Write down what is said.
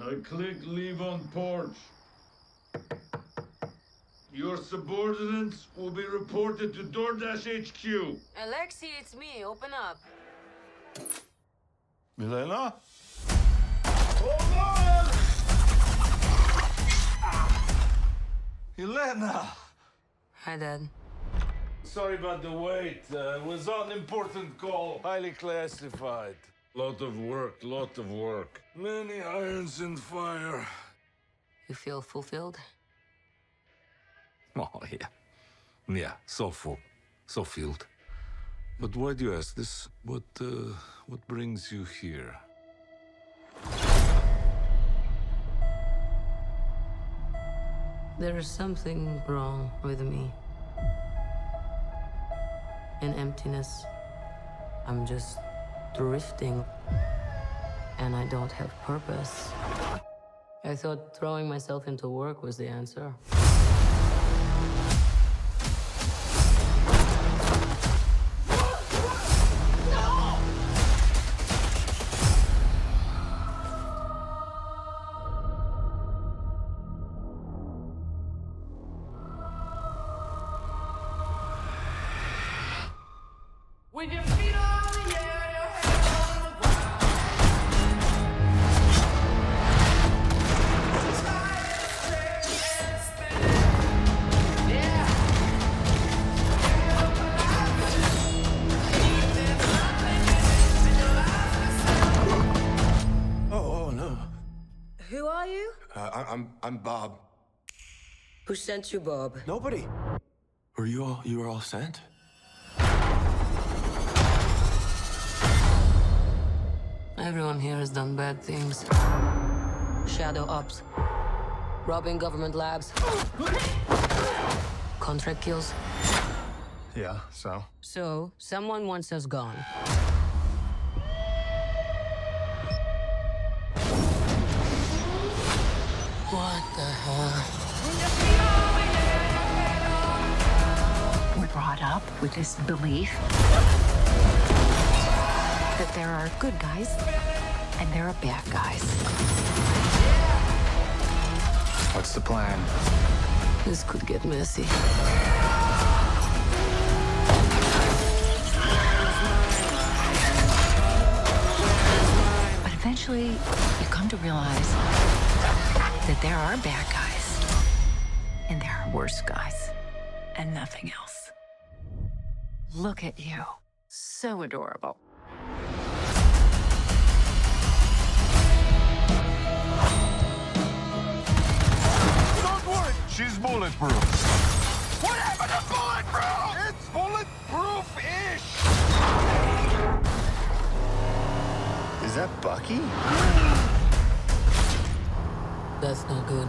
I click leave on porch. Your subordinates will be reported to DoorDash HQ. Alexei, it's me. Open up. Milena? Hold on! Elena! Hi, Dad. Sorry about the wait. It was an important call. Highly classified. Lot of work. Many irons in fire. You feel fulfilled? Oh, yeah. Yeah, so full. So filled. But why do you ask this? What brings you here? There is something wrong with me. An emptiness. I'm just drifting. And I don't have purpose. I thought throwing myself into work was the answer. With your feet on the air, your head on the ground. Sky is straight and spinning. Yeah. Oh, no. Who are you? I'm Bob. Who sent you, Bob? Nobody. You were all sent? Everyone here has done bad things. Shadow ops. Robbing government labs. Contract kills. Yeah, so? So, someone wants us gone. What the hell? We're brought up with this belief that there are good guys and there are bad guys. What's the plan? This could get messy. But eventually, you come to realize that there are bad guys and there are worse guys and nothing else. Look at you. So adorable. Don't worry, she's bulletproof. What happened to bulletproof? It's bulletproof-ish. Is that Bucky? That's not good.